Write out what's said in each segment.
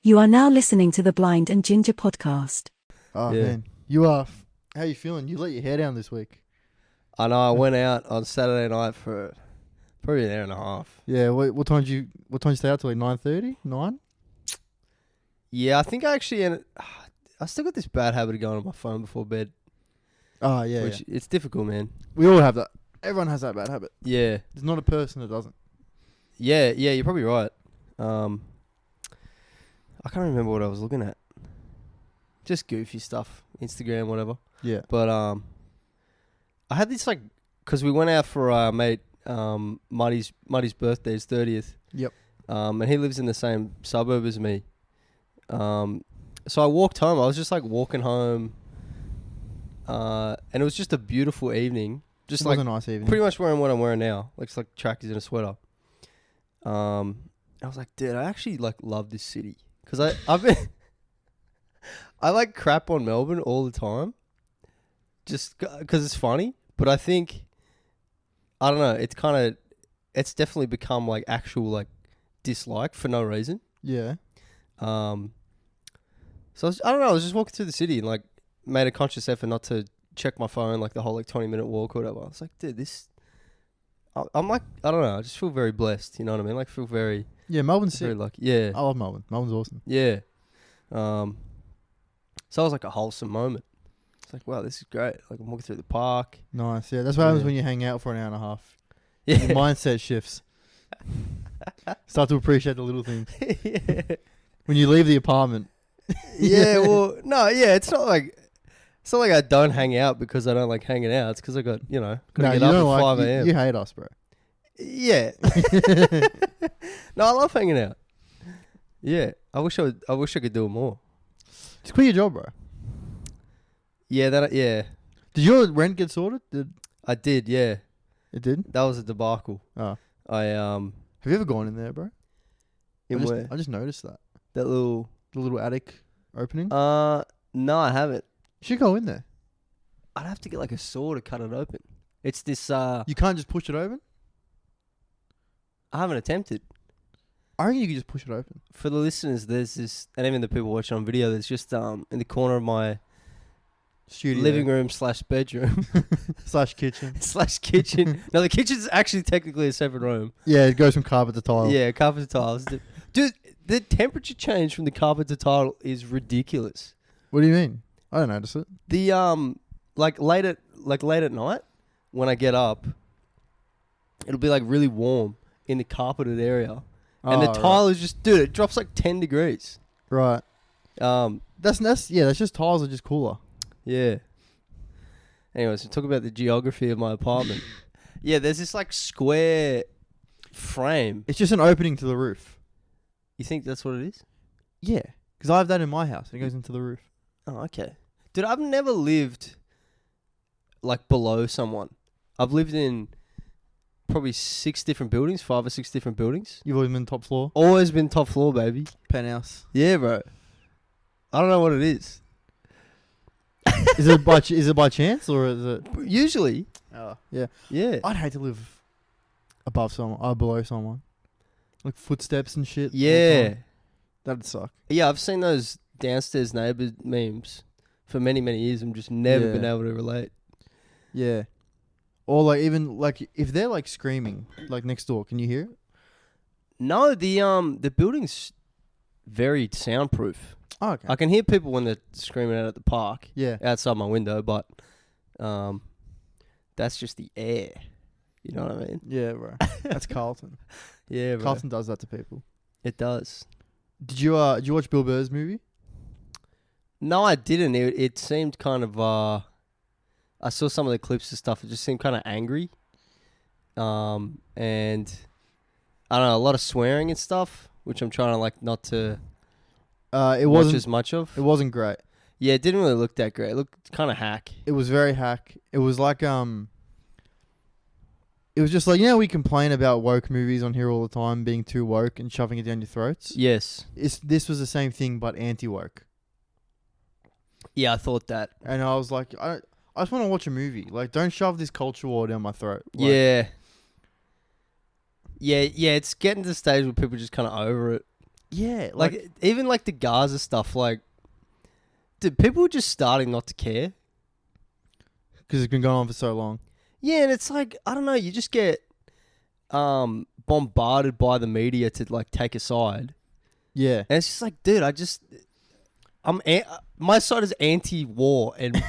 You are now listening to the Blind and Ginger podcast. Oh, Yeah. man. You are... How you feeling? You let your hair down this week. I know. I went out on Saturday night for probably an hour and a half. Yeah, what time did you stay out till, like 9:30? 9? Yeah, I think I actually ended. I still got this bad habit of going on my phone before bed, Oh, yeah, which yeah. it's difficult, man. We all have that. Everyone has that bad habit. Yeah, There's not a person that doesn't. yeah. You're probably right. I can't remember what I was looking at. Just goofy stuff, Instagram, whatever. Yeah. But I had this because we went out for mate Muddy's birthday, his 30th. Yep. And he lives in the same suburb as me. So I walked home. I was just walking home, and it was just a beautiful evening. Just It was a nice evening. pretty much wearing what I'm wearing now, just like trackies and a sweater. I was like, dude, I actually love this city because I've been I crap on Melbourne all the time, just because it's funny. But I think I don't know. It's definitely become actual dislike for no reason. Yeah. So I don't know. I was just walking through the city and made a conscious effort not to check my phone the whole 20-minute walk or whatever. I was like, dude, this. I'm I don't know. I just feel very blessed. You know what I mean? Feel very, Yeah, Melbourne's very sick. lucky. Yeah. I love Melbourne. Melbourne's awesome. Yeah. So it was a wholesome moment. It's wow, this is great. I'm walking through the park. Nice. Yeah, that's what happens Yeah. when you hang out for an hour and a half. Yeah. Your mindset shifts. Start to appreciate the little things. Yeah. When you leave the apartment. Yeah. Well, no. Yeah. It's not like I don't hang out because I don't like hanging out. It's because I got No, get you up don't at like 5 a.m. You hate us, bro. Yeah. No, I love hanging out. Yeah. I wish I could do it more. Just quit your job, bro. Yeah. Yeah. Did your rent get sorted? I did. Yeah. It did? That was a debacle. Oh. Have Have you ever gone in there, bro? where? I just noticed that. That little. The little attic opening. No, I haven't. You should go in there. I'd have to get a saw to cut it open. It's this. You can't just push it open? I haven't attempted. I reckon you could just push it open. For the listeners, there's this, and even the people watching on video, there's just in the corner of my Studio. living room / bedroom / kitchen. / kitchen. No, the kitchen's actually technically a separate room. Yeah, it goes from carpet to tile. Yeah, carpet to tiles. Dude, the temperature change from the carpet to tile is ridiculous. What do you mean? I don't notice it. The late at night when I get up, it'll be really warm in the carpeted area, and the tile is just, dude, it drops 10 degrees. Right. Um, That's just tiles are just cooler. yeah. Anyways, we talk about the geography of my apartment. Yeah, there's this square frame. It's just an opening to the roof. You think that's what it is? Yeah. Because I have that in my house. It goes into the roof. Oh, okay. Dude, I've never lived below someone. I've lived in probably 6 different buildings, 5 or 6 different buildings. You've always been top floor. Always been top floor, baby. Penthouse. Yeah, bro. I don't know what it is. Is it by chance or is it? Usually. Oh, yeah. Yeah. I'd hate to live above someone or below someone. Footsteps and shit. all the Yeah. time. That'd suck. Yeah, I've seen those downstairs neighbour memes for many, many years. I'm just never Yeah. been able to relate. Yeah. Or even if they're screaming next door, can you hear it? No, the building's very soundproof. Oh, okay. I can hear people when they're screaming out at the park Yeah. outside my window, but that's just the air. You know what I mean? Yeah, bro. That's Carlton. Yeah, bro. Carlton does that to people. It does. Did you watch Bill Burr's movie? No, I didn't. It seemed kind of. I saw some of the clips and stuff. It just seemed kind of angry. And I don't know, a lot of swearing and stuff, which I'm trying to not to It watch wasn't as much of. It wasn't great. Yeah, it didn't really look that great. It looked kind of hack. It was very hack. It was it was just we complain about woke movies on here all the time, being too woke and shoving it down your throats. Yes. This was the same thing, but anti-woke. Yeah, I thought that. And I was like, I just want to watch a movie. Don't shove this culture war down my throat. Yeah. Yeah, it's getting to the stage where people just kind of over it. Yeah, Like even like the Gaza stuff, like, dude, people are just starting not to care. because it's been going on for so long. Yeah, and it's like, I don't know, you just get bombarded by the media to like take a side, Yeah, and it's just like, dude, my side is anti-war and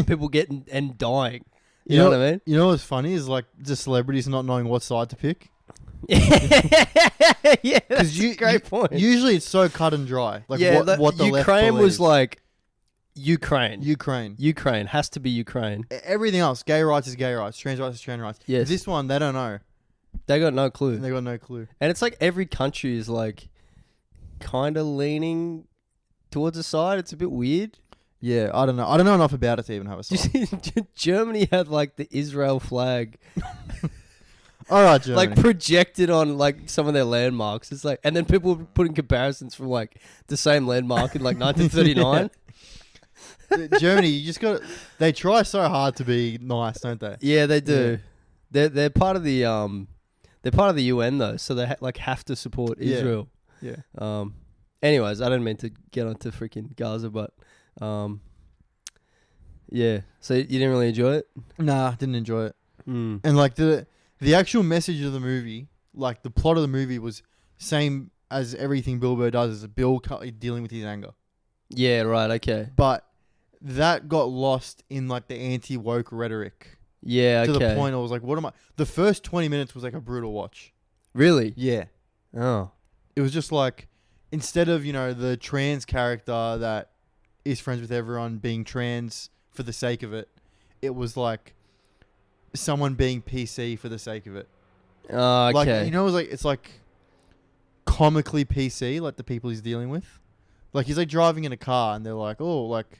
people getting and dying. You know what I mean? You know what's funny is like just celebrities not knowing what side to pick. Yeah, that's a great point. Usually it's so cut and dry. Like yeah, what the left Ukraine was believes. like Ukraine. Ukraine. Has to be Ukraine. Everything else, gay rights is gay rights, trans rights is trans rights. Yes. This one, they don't know. They got no clue. They got no clue. And it's like every country is like kind of leaning towards a side. It's a bit weird. Yeah, I don't know. I don't know enough about it to even have a You side. see, Germany had like the Israel flag All right, Germany. like projected on like some of their landmarks. It's like, and then people were putting comparisons from like the same landmark in like 1939. Germany, you just got. They try so hard to be nice, don't they? Yeah, they do. They're part of the they're part of the UN though, so they like have to support Yeah. Israel. Yeah. Anyways, I didn't mean to get onto freaking Gaza, but yeah. So you didn't really enjoy it? Nah, didn't enjoy it. Mm. And like the actual message of the movie, like the plot of the movie was same as everything Bill Burr does, is Bill Cutler dealing with his anger. Yeah. Right. Okay. But that got lost in like the anti-woke rhetoric Yeah. to Okay. the point I was like, what am I? The first 20 minutes was like a brutal watch. Really? Yeah. Oh. It was just like, instead of, the trans character that is friends with everyone being trans for the sake of it, it was like someone being PC for the sake of it. Okay. Like, it's like comically PC, like the people he's dealing with. Like, he's like driving in a car and they're like, oh, like,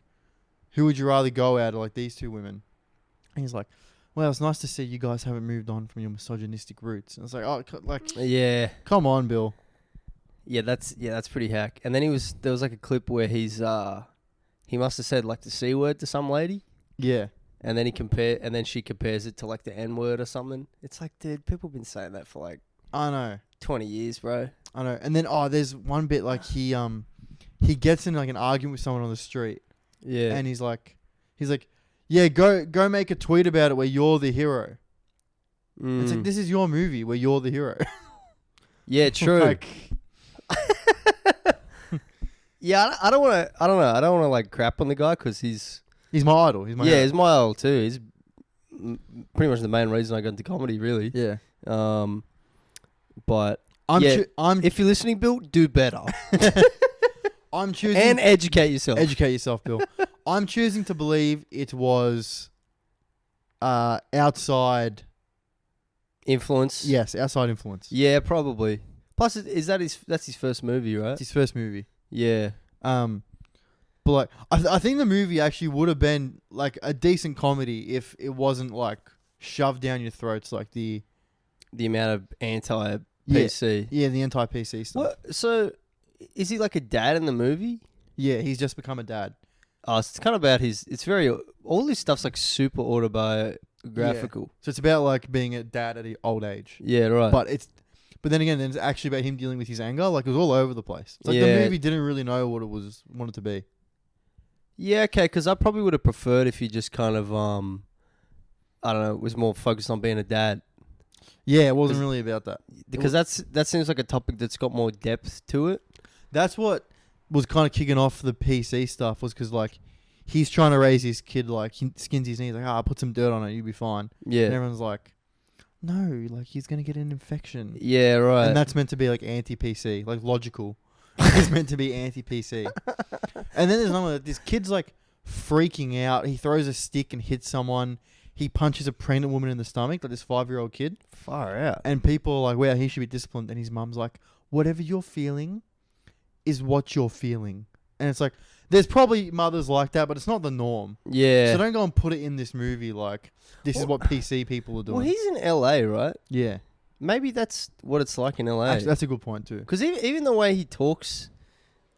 who would you rather go out of, like, these two women? And he's like, well, it's nice to see you guys haven't moved on from your misogynistic roots. And it's like, oh, Yeah. come on, Bill. Yeah. That's pretty hack. And then there was like a clip where he must have said like the C word to some lady. Yeah. And then she compares it to like the N word or something. It's like, dude, people have been saying that for like I know. 20 years, bro. I know. And then, there's one bit like he gets in like an argument with someone on the street. Yeah. And he's like, yeah, go make a tweet about it where you're the hero. It's like, this is your movie where you're the hero. Yeah, true. Like, yeah, I don't want to like crap on the guy because he's my idol. He's my yeah, hero. he's my idol too. He's pretty much the main reason I got into comedy, really. Yeah. But I'm if you're listening, Bill, do better I'm choosing and educate yourself. Educate yourself, Bill. I'm choosing to believe it was outside Influence. Yes, outside influence. Yeah, probably. Plus, that's his first movie, right? It's his first movie. Yeah. But like, I think the movie actually would have been like a decent comedy if it wasn't like shoved down your throats like the amount of anti-PC. Yeah, the anti-PC stuff. What? So, is he like a dad in the movie? Yeah, he's just become a dad. Oh, it's kind of about it's very, all this stuff's like super autobiographical. So it's about like being a dad at an old age. Yeah, right. But then again, it's actually about him dealing with his anger. Like, it was all over the place. It's like Yeah. the movie didn't really know what it wanted to be. Yeah, okay, because I probably would have preferred if you just kind of, I don't know, was more focused on being a dad. Yeah, it wasn't really about that. Because that seems like a topic that's got more depth to it. That's what was kind of kicking off the PC stuff, was because like he's trying to raise his kid, like he skins his knees, like, I'll put some dirt on it, you'll be fine. Yeah. And everyone's like, no, like he's gonna get an infection. Yeah, right. And that's meant to be like anti-PC, like logical. It's meant to be anti-PC. And then there's another, this kid's like freaking out. He throws a stick and hits someone. He punches a pregnant woman in the stomach, like this 5-year-old kid. Far out. And people are like, wow, he should be disciplined. And his mum's like, whatever you're feeling is what you're feeling. And it's like, there's probably mothers like that, but it's not the norm. Yeah. So don't go and put it in this movie like, this is what PC people are doing. Well, he's in LA, right? Yeah. Maybe that's what it's like in LA. Actually, that's a good point too. Because even the way he talks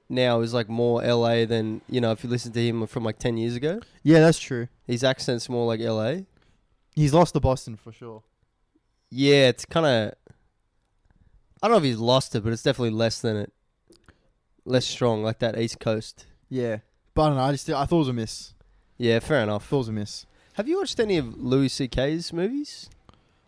now is like more LA than, if you listen to him from like 10 years ago. Yeah, that's true. His accent's more like LA. He's lost to Boston for sure. Yeah, it's kind of... I don't know if he's lost it, but it's definitely less than it. less strong, like that East Coast. Yeah, but I don't know. I thought it was a miss. Yeah, fair I enough. thought it was a miss. Have you watched any of Louis C.K.'s movies?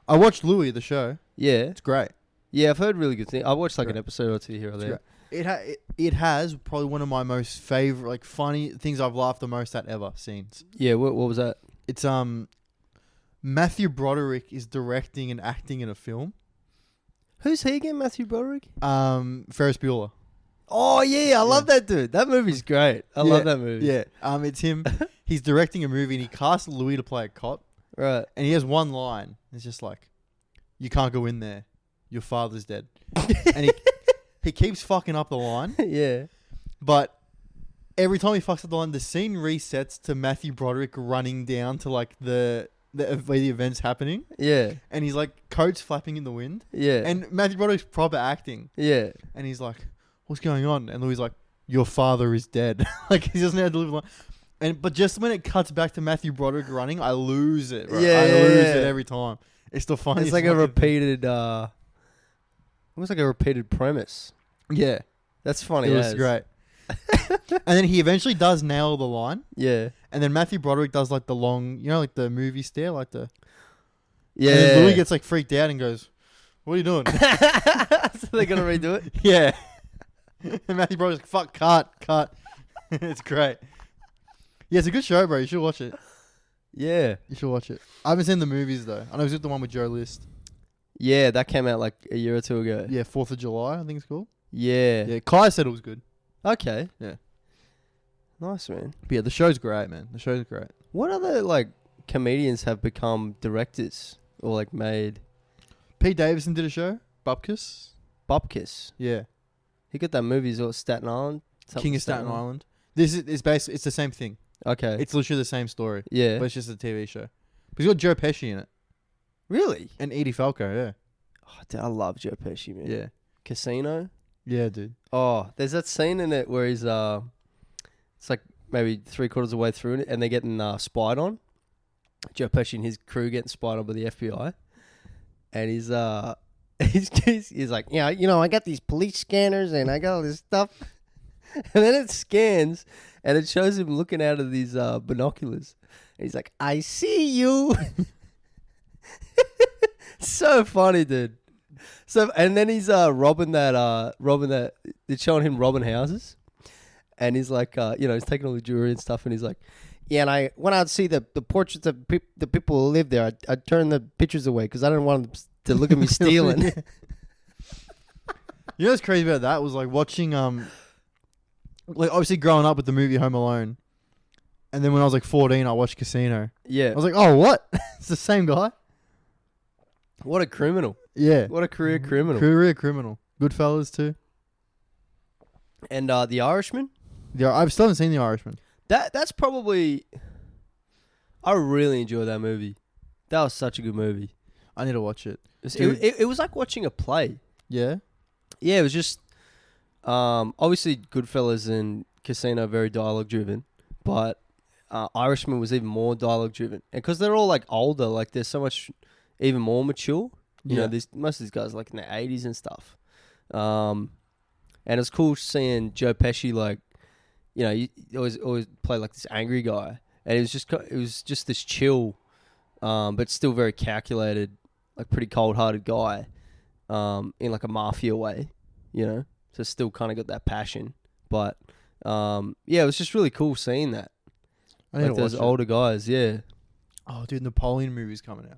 I watched Louis the show. Yeah. It's great. Yeah, I've heard really good things. I watched like Great. an episode or two here or It's there. great. It has probably one of my most favorite, like, funny things I've laughed the most at ever scenes. Yeah, what was that? It's Matthew Broderick is directing and acting in a film. Who's he again? Matthew Broderick? Ferris Bueller. Oh yeah, I love that dude. That movie's great. I Yeah, love that movie. Yeah. It's him. He's directing a movie and he cast Louis to play a cop. Right. And he has one line. It's just like, "You can't go in there. Your father's dead." And he keeps fucking up the line. Yeah. But every time he fucks up the line, the scene resets to Matthew Broderick running down to like the where the event's happening. Yeah. And he's like coats flapping in the wind. Yeah. And Matthew Broderick's proper acting. yeah. And he's like, "What's going on?" And Louis is like, "Your father is dead." Like he doesn't know how to deliver the line. But just when it cuts back to Matthew Broderick running, I lose it. Right? Yeah, I yeah, lose yeah. it every time. It's the funniest. It's like a fucking thing. repeated almost like a repeated premise. Yeah, That's funny. it was as. great. And then he eventually does nail the line. Yeah. And then Matthew Broderick does like the long, like the movie stare, like the. Yeah. And then Louis gets like freaked out and goes, "What are you doing?" So they're gonna redo it. Yeah. And Matthew Broderick's like, "Fuck, cut." It's great. Yeah, it's a good show, bro. You should watch it. Yeah. You should watch it. I haven't seen the movies though. I know it's the one with Joe List. Yeah, that came out like a year or two ago. Yeah, 4th of July, I think it's called. Yeah. Yeah, Kai said it was good. Okay. Yeah. Nice, man. But yeah, the show's great, man. The show's great. What other like comedians have become directors or like made Pete Davidson did a show, Bupkis. Bupkis? Yeah, He got that movie as well, Staten Island. Something King of Staten Island. This is basically it's the same thing. Okay. It's literally the same story, yeah. but it's just a TV show. But he's got Joe Pesci in it Really? and Edie Falco. Yeah, Oh, dude, I love Joe Pesci, man. yeah, Casino. yeah, dude. Oh, there's that scene in it where he's it's like maybe 3/4 of the way through it, and they're getting spied on. Joe Pesci and his crew getting spied on by the FBI, and he's he's like, yeah, I got these police scanners and I got all this stuff, and then it scans and it shows him looking out of these binoculars, and he's like, "I see you." So funny, dude. So and then he's robbing that. They're showing him robbing houses, and he's like, he's taking all the jewelry and stuff, and he's like, yeah, and I went out to see the portraits of the people who live there. I turned the pictures away because I didn't want them to look at me stealing. You know what's crazy about that was like watching like obviously growing up with the movie Home Alone, and then when I was like 14, I watched Casino. Yeah, I was like, oh, what? It's the same guy. what a criminal! Yeah, What a career criminal! career criminal. Goodfellas too. And The Irishman. Yeah, I still haven't seen The Irishman. That's probably. I really enjoyed that movie. That was such a good movie. I need to watch it. It was like watching a play. Yeah. Yeah, it was just obviously Goodfellas and Casino are very dialogue driven, but Irishman was even more dialogue driven, and because they're all like older, like they're so much even more mature. You know, most of these guys are like in their 80s and stuff. And it's cool seeing Joe Pesci like, he always play like this angry guy, and it was just this chill, but still very calculated, like pretty cold-hearted guy, in like a mafia way, So still kind of got that passion, but it was just really cool seeing that. I need Like to watch those it. older guys, yeah. Oh, dude, Napoleon movie's coming out.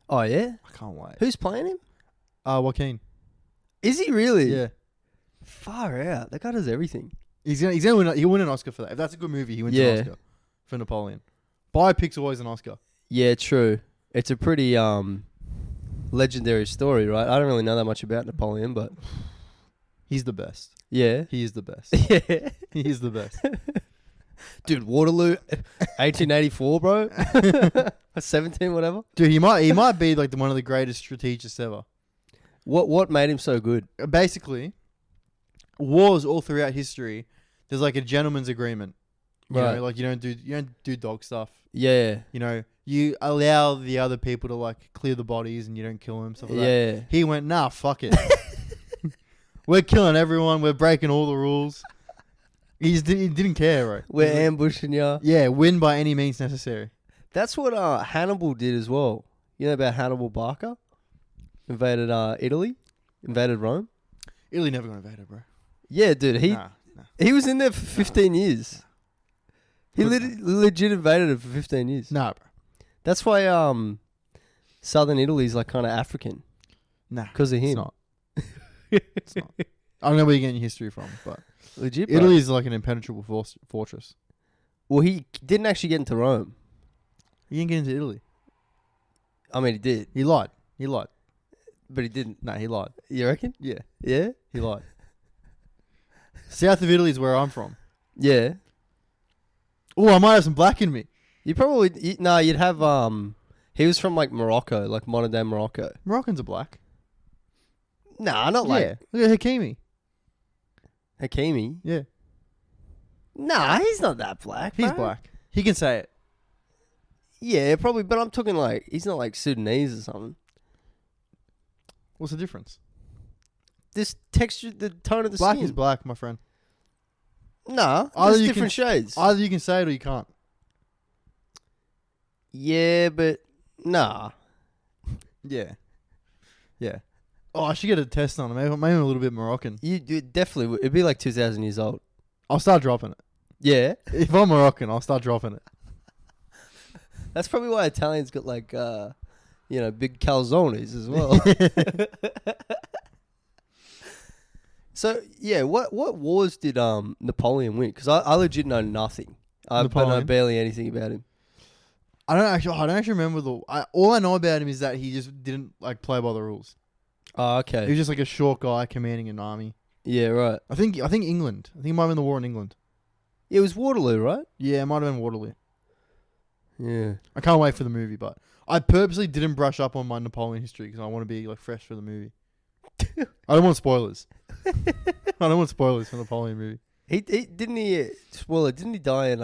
Oh yeah, I can't wait. who's playing him? Joaquin. Is he really? Yeah. Far out. That guy does everything. He's gonna win. He'll win an Oscar for that. If that's a good movie, he wins Yeah. an Oscar for Napoleon. Biopics always an Oscar. Yeah, true. It's a pretty legendary story, right? I don't really know that much about Napoleon, but He's the best. yeah. He is the best. Yeah. He is the best. Dude, Waterloo 1884, bro. 17 whatever. Dude, he might be like one of the greatest strategists ever. What made him so good? Basically, wars all throughout history, there's like a gentleman's agreement. You Right. know, like you don't do dog stuff. Yeah. You allow the other people to like clear the bodies and you don't kill them, stuff like that. Yeah. He went, nah, fuck it. We're killing everyone. We're breaking all the rules. He didn't care, right? We're ambushing you. Yeah, win by any means necessary. That's what Hannibal did as well. You know about Hannibal Barca? Invaded Italy, invaded Rome. Italy never got invaded, bro. Yeah, dude. Nah. He was in there for 15 years. He legit invaded it for 15 years. Nah, bro. That's why southern Italy's like kind of African Nah. because of him. It's not. It's not. I don't know where you're getting your history from, but Legit, bro. Italy is like an impenetrable fortress. Well, he didn't actually get into Rome. He didn't get into Italy. I mean, he did, He lied. He lied. but he didn't. Nah, he lied. You reckon? Yeah, Yeah. he lied. South of Italy is where I'm from. Yeah. Oh, I might have some black in me. You probably you'd have he was from like Morocco, like modern day Morocco. Moroccans are black. Nah, not like Look at Hakimi. Hakimi. Yeah, Nah, he's not that black. he's bro. black. He can say it. Yeah, probably, but I'm talking like he's not like Sudanese or something. What's the difference? This texture, the tone of the Black skin. is black, my friend. Nah, Either there's you different shades. Either you can say it or you can't. Yeah, but nah. Yeah. Yeah. Oh, I should get a test on it. Maybe I'm a little bit Moroccan. You definitely would. It'd be like 2,000 years old. I'll start dropping it. Yeah, If I'm Moroccan, I'll start dropping it. that's probably why Italians got like big calzones as well. So yeah, what wars did Napoleon win? Because I legit know nothing. I know Napoleon? barely anything about him. I don't actually remember all I know about him is that he just didn't like play by the rules. Oh, He okay. was just like a short guy commanding an army. Yeah, right. I think England. I think it might have been the war in England. It was Waterloo, right? Yeah, it might have been Waterloo. Yeah. I can't wait for the movie, but I purposely didn't brush up on my Napoleon history because I want to be like fresh for the movie. I don't want spoilers. I don't want spoilers for the Napoleon movie. He didn't he spoil it? Didn't he die in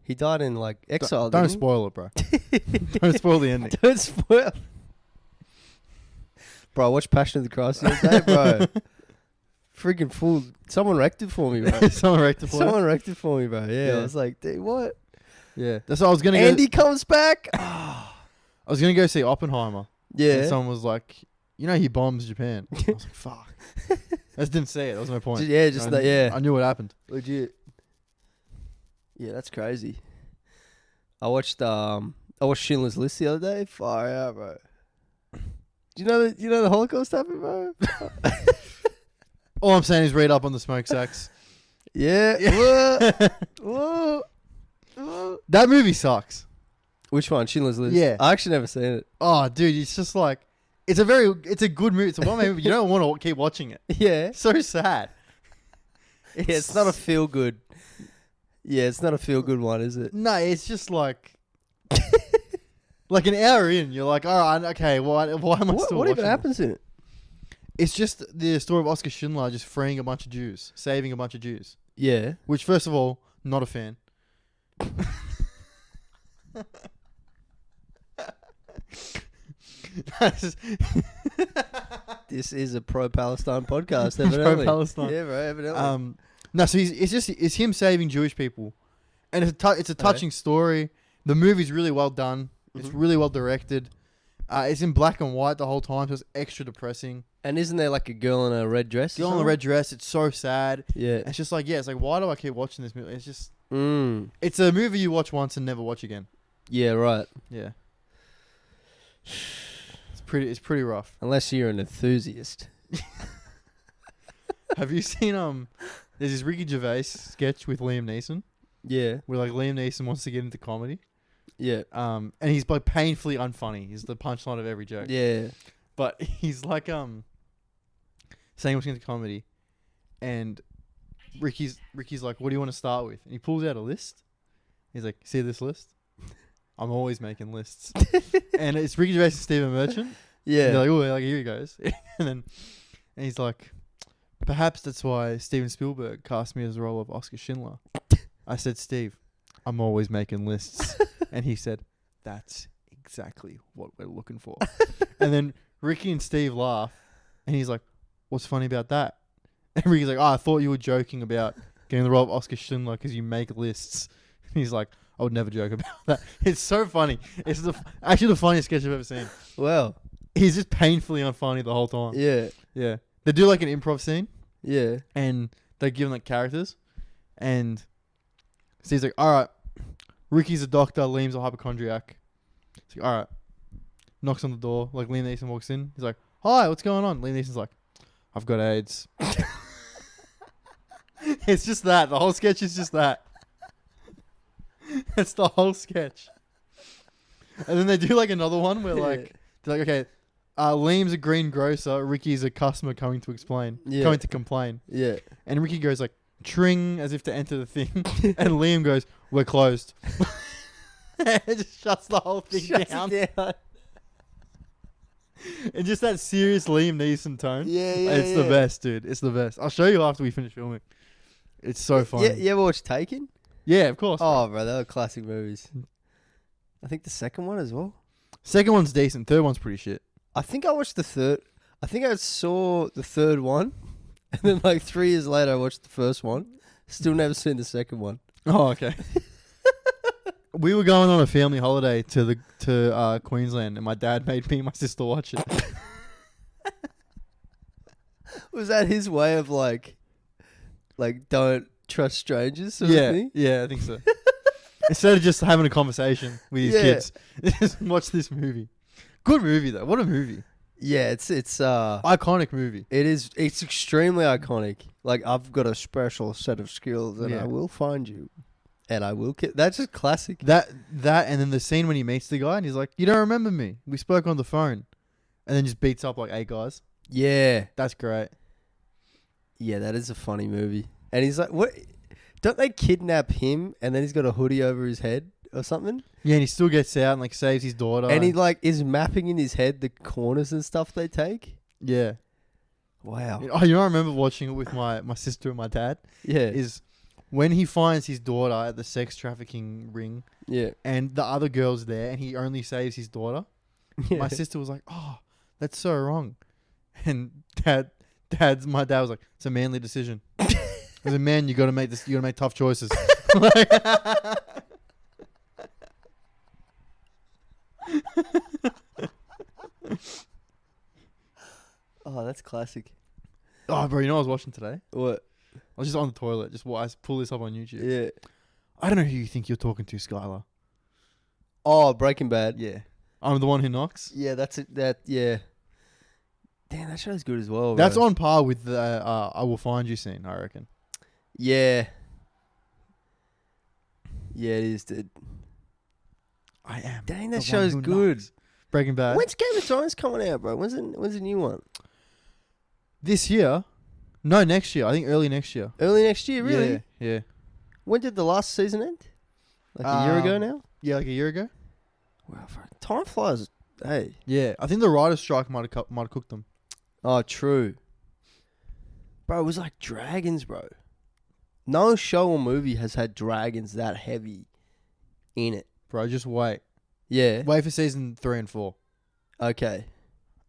he died in like exile? Don't didn't he? spoil it, bro. Don't spoil the ending. Don't spoil. Bro, I watched Passion of the Christ the other day, bro. Freaking fool. Someone wrecked it for me, bro. Someone rectified. Someone wrecked it for me, bro. Yeah, Yeah. I was like, dude, what? Yeah, that's what I was gonna Andy comes back? I was gonna go see Oppenheimer. Yeah. And someone was like, you know, he bombs Japan. I was like, fuck. I just didn't say it. That was my point. Yeah, just that, yeah. I knew what happened. Legit. Yeah, that's crazy. I watched Schindler's List the other day. Fire out, bro. Do you know the Holocaust happened, bro? All I'm saying is read up on the smokestacks. Yeah. Yeah. Whoa. Whoa. That movie sucks. Which one? Schindler's List? Yeah. I actually never seen it. Oh, dude, it's just like it's a good movie. It's a well made movie. You don't want to keep watching it. Yeah. It's so sad. Yeah, it's not a feel good. Yeah, it's not a feel good one, is it? No, it's just like like an hour in, you're like, all right, okay, why am I still What watching even this? happens in it? It's just the story of Oskar Schindler just freeing a bunch of Jews, saving a bunch of Jews. Yeah. Which, first of all, not a fan. This is a pro-Palestine podcast, evidently. Pro-Palestine. Yeah, bro, evidently. No, so it's him saving Jewish people, and it's a touching story. The movie's really well done. It's really well directed. It's in black and white the whole time, so it's extra depressing. And isn't there like a girl in a red dress? or Girl in a something? red dress. It's so sad. Yeah. It's just like, it's like, why do I keep watching this movie? It's just, Mm. it's a movie you watch once and never watch again. Yeah, right. Yeah. It's pretty rough. Unless you're an enthusiast. Have you seen there's this Ricky Gervais sketch with Liam Neeson Yeah. where like Liam Neeson wants to get into comedy. Yeah. And he's like painfully unfunny. He's the punchline of every joke. Yeah. But he's like saying he wants to get into comedy, and Ricky's like, what do you want to start with? And he pulls out a list. He's like, see this list? I'm always making lists. And it's Ricky Gervais and Stephen Merchant. Yeah. And they're like, oh, like, here he goes. and he's like, perhaps that's why Steven Spielberg cast me as the role of Oskar Schindler. I said, Steve, I'm always making lists. And he said, that's exactly what we're looking for. And then Ricky and Steve laugh. And he's like, what's funny about that? And Ricky's like, oh, I thought you were joking about getting the role of Oscar Schindler because you make lists. And he's like, I would never joke about that. It's so funny. It's actually the funniest sketch I've ever seen. Well, He's just painfully unfunny the whole time. yeah, Yeah. They do like an improv scene yeah, and they give him like characters. And so he's like, all right, Ricky's a doctor, Liam's a hypochondriac. He's like, all right. Knocks on the door. Like Liam Neeson walks in. He's like, hi, what's going on? Liam Neeson's like, I've got AIDS. It's just that. The whole sketch is just that. It's the whole sketch. And then they do like another one where like, they're like, okay, Liam's a greengrocer, Ricky's a customer coming to explain, coming to complain. yeah. And Ricky goes like, tring, as if to enter the thing. And Liam goes, we're closed. It just shuts the whole thing down. And just that serious Liam Neeson tone. Yeah, It's the best, dude. It's the best. I'll show you after we finish filming. It's so funny. Yeah, you ever watch Taken? Yeah, of course. Oh, bro, they were classic movies. I think the second one as well. Second one's decent. Third one's pretty shit. I think I watched the third. I think I saw the third one, and then like 3 years later, I watched the first one. Still never seen the second one. Oh, okay. We were going on a family holiday to Queensland, and my dad made me and my sister watch it. Was that his way of like don't trust strangers sort of thing? Yeah, I think so. Instead of just having a conversation with his Yeah. kids, just watch this movie. Good movie though. What a movie! Yeah, it's Iconic movie. it's extremely iconic. Like, I've got a special set of skills, and Yeah. I will find you, and I will kill. That's just classic. That and then the scene when he meets the guy and he's like, "You don't remember me? We spoke on the phone," and then just beats up like 8 guys. Yeah, That's great. yeah, that is a funny movie. And he's like, what? Don't they kidnap him, and then he's got a hoodie over his head or something? Yeah, and he still gets out and like saves his daughter. And he like is mapping in his head the corners and stuff they take. yeah. Wow. You know, I remember watching it with my sister and my dad. Yeah. Is when he finds his daughter at the sex trafficking ring, Yeah. and the other girl's there, and he only saves his daughter. Yeah. My sister was like, "Oh, that's so wrong," and my dad was like, "It's a manly decision. As a man, you got to make this. You got to make tough choices." Oh, that's classic. Oh, bro, you know what I was watching today? What? I was just on the toilet. I pull this up on YouTube. Yeah. I don't know who you think you're talking to, Skylar. Oh, Breaking Bad. Yeah, I'm the one who knocks. Yeah, that's it. Yeah. Damn, that show's good as well. That's bro. on par with the "I Will Find You" scene, I reckon. Yeah. Yeah, it is, dude. I am. Dang, the that one show's who good. knocks. Breaking Bad. When's Game of Thrones coming out, bro? When's the new one? This year? No, next year. I think early next year. Early next year, really? Yeah. When did the last season end? Like a year ago now? Yeah, like a year ago. Wow, time flies. Hey. Yeah, I think the writer's strike might have cooked them. Oh, true. Bro, it was like dragons, bro. No show or movie has had dragons that heavy in it. Bro, just wait. Yeah. Wait for season 3 and 4. Okay.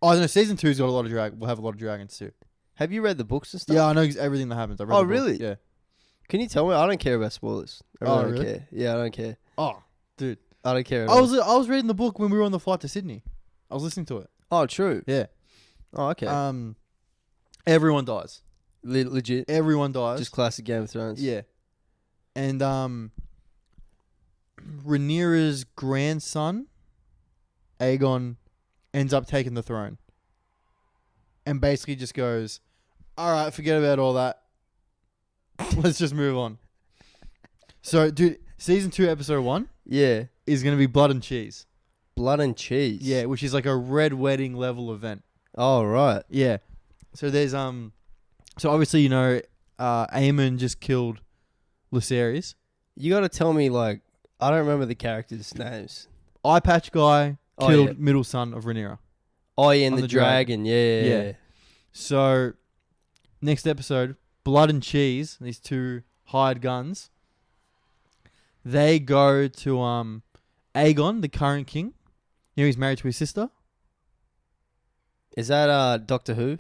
Oh, no, season 2's got a lot of We'll have a lot of dragons too. Have you read the books and stuff? Yeah, I know everything that happens. I read Oh, the book. really? Yeah. Can you tell me? I don't care about spoilers. I really Oh, don't really? care. Yeah, I don't care. Oh, dude. I don't care at I all. was reading the book when we were on the flight to Sydney. I was listening to it. Oh, true. Yeah. Oh, okay. Everyone dies. Legit. Everyone dies. Just classic Game of Thrones. Yeah. And Rhaenyra's grandson, Aegon, ends up taking the throne. And basically just goes, all right, forget about all that. Let's just move on. So, dude, season 2, episode 1 Yeah. is going to be Blood and Cheese. Blood and cheese. Yeah, which is like a red wedding level event. Oh, right. Yeah. So there's so obviously, you know, Aemon just killed Lucerys. You got to tell me, like, I don't remember the characters' names. Eye patch guy Oh, killed yeah. middle son of Rhaenyra. Oh, yeah, and On the the dragon. dragon. Yeah. Yeah. So next episode, Blood and Cheese, these two hired guns, they go to Aegon, the current king. You know, he's married to his sister. Is that Doctor Who?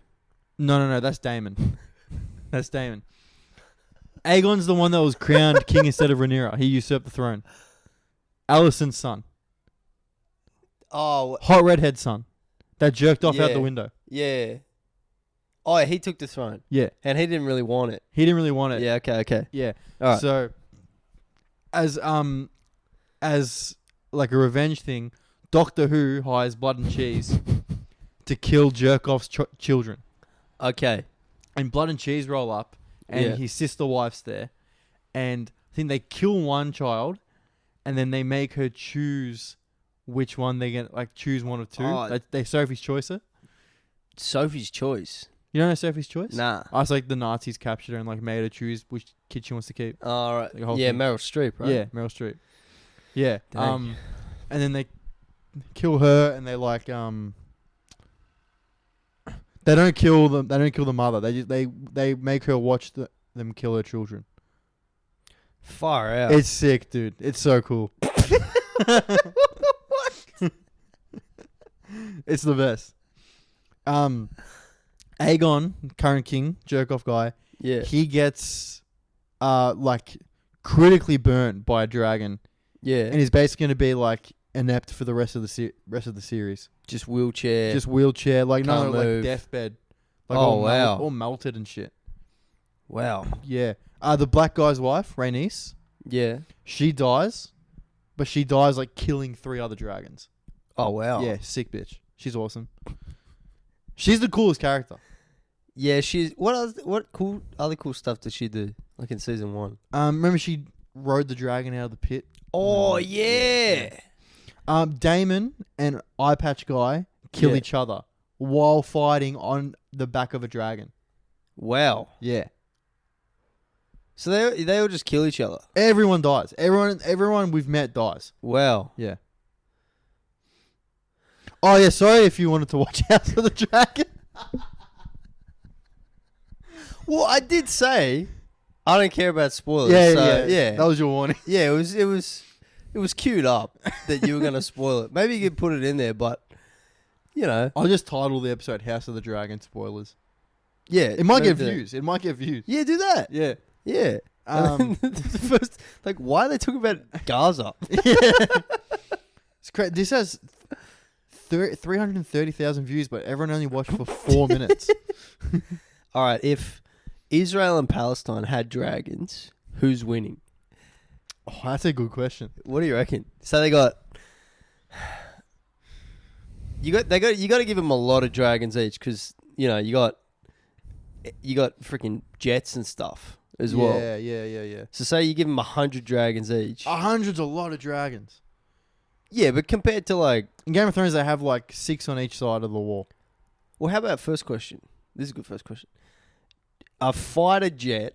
No. That's Daemon. That's Daemon. Aegon's the one that was crowned king instead of Rhaenyra. He usurped the throne. Alicent's son. Oh, Hot redhead son. That jerked off out Yeah. the window. yeah. Oh, he took the throne, Yeah. and he didn't really want it. He didn't really want it. Yeah. Okay. Yeah. All right. So, as like a revenge thing, Doctor Who hires Blood and Cheese to kill Jerkoff's children, Okay. and Blood and Cheese roll up, and Yeah. his sister wife's there, and I think they kill one child, and then they make her choose which one they get, like choose one of two. Oh. They Sophie's Choice her. Sophie's Choice. You don't know Sophie's Choice? Nah. I was like the Nazis captured her and like made her choose which kid she wants to keep. All right. Like a whole Yeah, thing. Meryl Streep, right? Yeah, Meryl Streep. Yeah. Dang. And then they kill her, and they like they don't kill them. They don't kill the mother. They make her watch them kill her children. Far out. It's sick, dude. It's so cool. It's the best. Aegon, current king, jerk off guy. yeah. He gets like critically burnt by a dragon, Yeah. and he's basically going to be like inept for the rest of the series. Just wheelchair. Just wheelchair, like Can't no, like move. deathbed. Like Oh, all wow. all melted and shit. wow. Yeah. The black guy's wife, Rhaenys, Yeah. she dies, but she dies like killing 3 other dragons. Oh wow. Yeah, sick bitch. She's awesome. She's the coolest character. Yeah. She's what cool other cool stuff does she do? Like in season 1. Remember she rode the dragon out of the pit. Oh Yeah. yeah. Damon and Eye Patch Guy kill Yeah. each other while fighting on the back of a dragon. Wow. Yeah. So they all just kill each other. Everyone dies. Everyone we've met dies. Wow. Yeah. Oh yeah, sorry if you wanted to watch House of the Dragon. Well, I did say I don't care about spoilers. Yeah, so, yeah. That was your warning. Yeah, it was queued up that you were gonna spoil it. Maybe you could put it in there, but you know, I'll just title the episode House of the Dragon spoilers. yeah, It might maybe get do that. views. It might get views. Yeah, do that. Yeah. Yeah. The first, like, why are they talking about Gaza? It's crazy. This has 330,000 views, but everyone only watched for 4 minutes. All right, if Israel and Palestine had dragons, who's winning? Oh, that's a good question. What do you reckon? So they got. You got to give them a lot of dragons each because you know you got freaking jets and stuff as well. Yeah. So say you give them 100 dragons each. 100's a lot of dragons. Yeah, but compared to like, In Game of Thrones, they have like 6 on each side of the wall. well, how about first question? This is a good first question. A fighter jet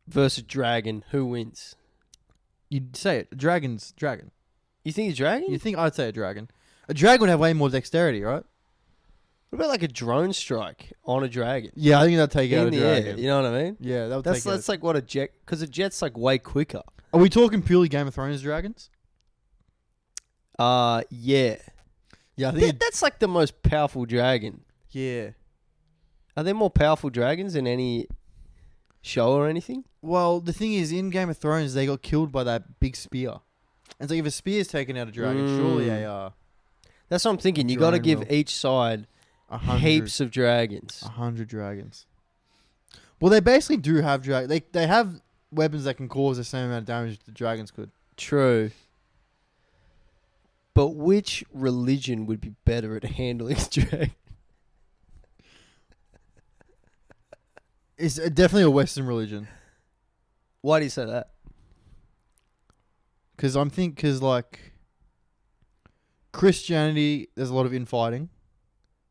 versus a dragon, who wins? You'd say it. Dragon. You think a dragon? You think I'd say a dragon? A dragon would have way more dexterity, right? What about like a drone strike on a dragon Yeah, I think that'd take out a in the dragon. air? You know what I mean? Yeah, that would That's take out. like what a jet, because a jet's like way quicker. Are we talking purely Game of Thrones dragons? Yeah. Yeah, I think. That's like the most powerful dragon. Yeah. Are there more powerful dragons in any show or anything? Well, the thing is, in Game of Thrones, they got killed by that big spear. And so if a spear's taken out a dragon, surely That's what I'm thinking. You got to Dragon give will. each side 100, heaps of dragons. 100 dragons. Well, they basically do have dragons. They have weapons that can cause the same amount of damage the dragons could. True. But which religion would be better at handling a dragon? It's definitely a Western religion. Why do you say that? Because like Christianity, there's a lot of infighting.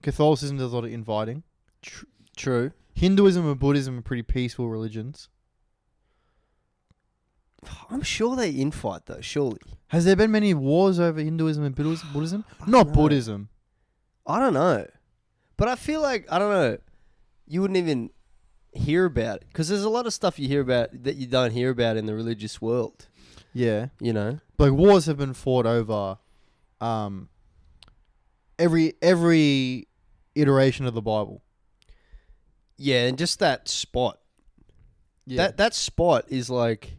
Catholicism, there's a lot of infighting. True. Hinduism and Buddhism are pretty peaceful religions. I'm sure they infight though, surely. Has there been many wars over Hinduism and Buddhism? Not know. Buddhism. I don't know. But I feel like, I don't know, you wouldn't even hear about it. Because there's a lot of stuff you hear about that you don't hear about in the religious world. Yeah. You know? Like wars have been fought over every iteration of the Bible. Yeah, and just that spot. Yeah. That spot is like,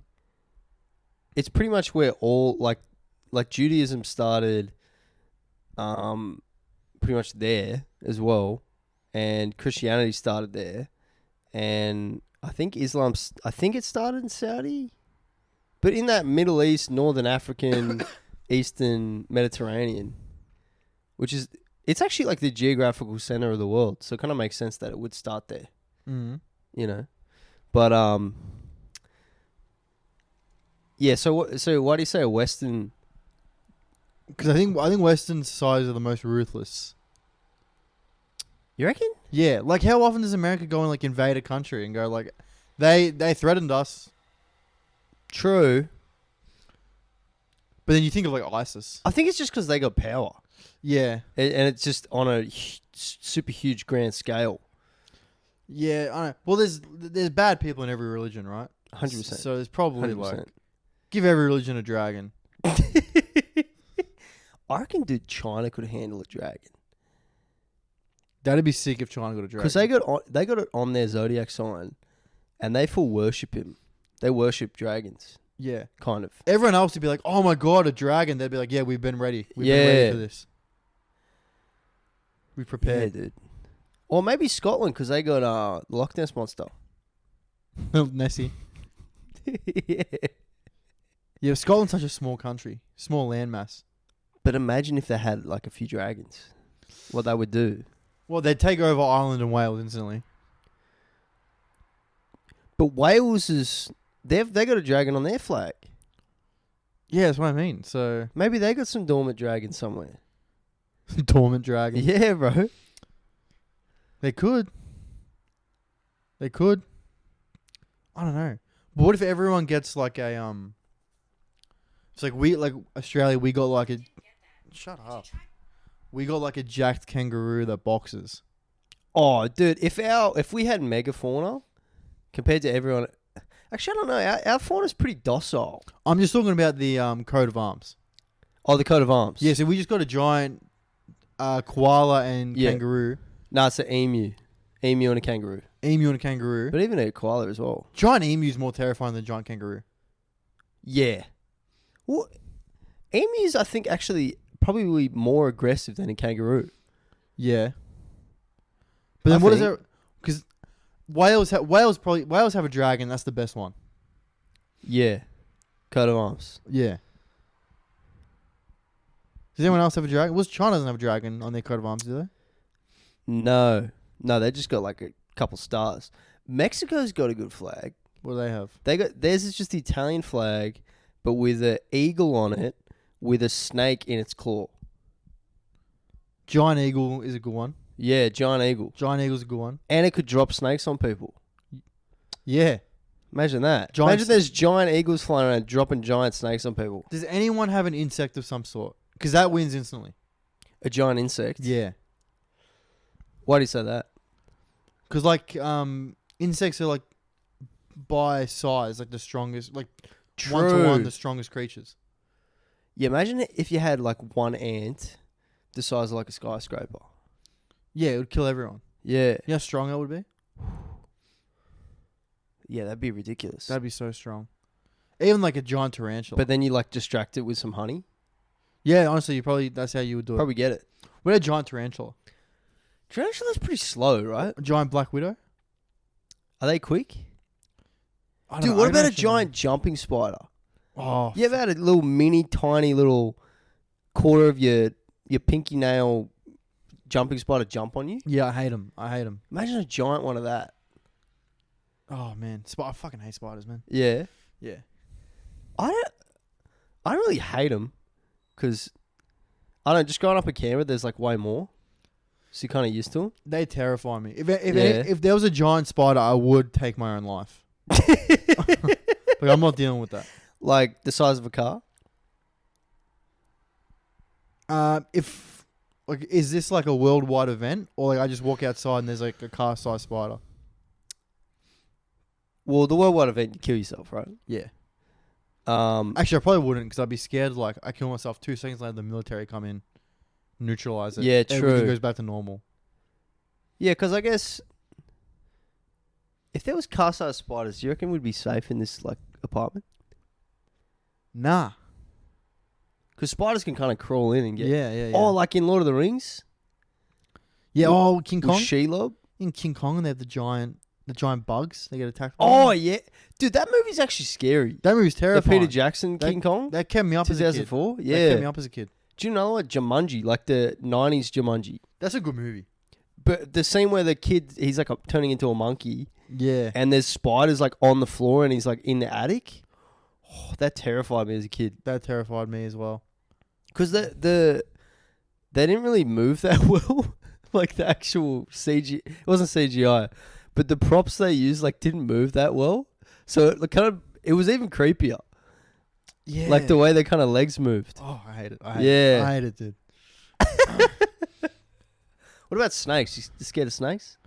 it's pretty much where all like Judaism started, pretty much there as well, and Christianity started there, and I think I think it started in Saudi, but in that Middle East, Northern African, Eastern Mediterranean, which is, it's actually like the geographical center of the world, so it kind of makes sense that it would start there, Mm-hmm. you know. But yeah. So why do you say a Western? Because I think Western societies are the most ruthless. You reckon? Yeah, like how often does America go and like invade a country and go like, they threatened us, True. but then you think of like ISIS. I think it's just because they got power, Yeah, and it's just on a super huge grand scale. yeah. I know. Well, there's bad people in every religion, right? 100%. So there's probably 100%. like, give every religion a dragon. I reckon, dude, China could handle a dragon That'd be sick if China got a dragon. because they got it on their zodiac sign, and they full worship him. They worship dragons, Yeah. kind of. Everyone else would be like, "Oh my god, a dragon!" They'd be like, "Yeah, we've been ready. We've been ready Yeah. for this. We Yeah, prepared." dude. Or maybe Scotland because they got the Loch Ness monster. Nessie. Yeah. Yeah, Scotland's such a small country, small landmass. But imagine if they had like a few dragons, what they would do. Well, they'd take over Ireland and Wales instantly. But Wales is they got a dragon on their flag. Yeah, that's what I mean. So Maybe they got some dormant dragons somewhere. dormant dragon. Yeah, bro. They could. They could. I don't know. But what if everyone gets like a It's like Australia. We got like a. Shut up. We got like a jacked kangaroo that boxes. Oh, dude, if we had megafauna compared to everyone, actually I don't know. Our fauna's pretty docile. I'm just talking about the coat of arms. Oh, the coat of arms. Yeah, so we just got a giant koala and Yeah. kangaroo, No, it's an emu and a kangaroo, emu and a kangaroo. but even a koala as well. Giant emu is more terrifying than giant kangaroo. Yeah. Well, emus, I think, actually probably more aggressive than a kangaroo. Yeah. But I then what is think- there? Because Wales have a dragon. That's the best one. Yeah. Coat of arms. Yeah. Does anyone else have a dragon? Well, China doesn't have a dragon on their coat of arms, do they? No, they just got like a couple stars. Mexico's got a good flag. What do they have? Theirs is just the Italian flag, but with an eagle on it, with a snake in its claw. Giant eagle is a good one. Yeah, giant eagle, Giant eagle's a good one. and it could drop snakes on people. Yeah. Imagine that. Giant Imagine there's giant eagles flying around dropping giant snakes on people. Does anyone have an insect of some sort? Because that wins instantly. A giant insect. Yeah. Why do you say that? Because like insects are like by size like the strongest, like 1-to-1 the strongest creatures. Yeah, imagine if you had like one ant the size of like a skyscraper. Yeah, it would kill everyone. Yeah. You know how strong that would be? Yeah, that'd be ridiculous. That'd be so strong. Even like a giant tarantula. But then you like distract it with some honey. yeah, honestly, that's how you would do it. Probably get it. What a giant tarantula. Tarantula's pretty slow, right? A giant black widow. Are they quick? I don't Dude, know, what I don't about a actually know. giant jumping spider? Oh, You ever had a little mini, tiny little quarter of your pinky nail jumping spider jump on you? yeah, I hate them. Imagine a giant one of that. Oh man, I fucking hate spiders, man. Yeah. Yeah. I don't really hate them because I don't. Just growing up in Canberra, there's like way more, so you're kind of used to them. They terrify me. Yeah. If there was a giant spider, I would take my own life. Like I'm not dealing with that. Like the size of a car. If like, is this like a worldwide event, or like I just walk outside and there's like a car-sized spider? Well, the worldwide event, you kill yourself, right? Yeah. Actually, I probably wouldn't because I'd be scared. Like I kill myself 2 seconds later, the military come in, neutralize it. Yeah, Everything true. goes back to normal. yeah, because I guess If there was car-sized spiders, do you reckon we'd be safe in this like apartment? Nah. Because spiders can kind of crawl in and get. Yeah. Oh, like in Lord of the Rings. yeah. Oh, King With Kong. Shelob. In King Kong, and they have the giant bugs. They get attacked. By Oh them. yeah, dude, that movie's actually scary. That movie's The terrifying. Peter Jackson That- King Kong, That kept me up as a kid. 2004. That Yeah. kept me up as a kid. Do you know what Jumanji, like the '90s Jumanji? That's a good movie. But the scene where the kid, he's like turning into a monkey, Yeah. and there's spiders like on the floor, and he's like in the attic. Oh, that terrified me as a kid. That terrified me as well. Because they didn't really move that well. Like the actual CG, it wasn't CGI, but the props they used like didn't move that well. So it was even creepier. Yeah. Like the way their kind of legs moved. Oh, I hate it. Yeah. I hate it, dude. What about snakes? You scared of snakes?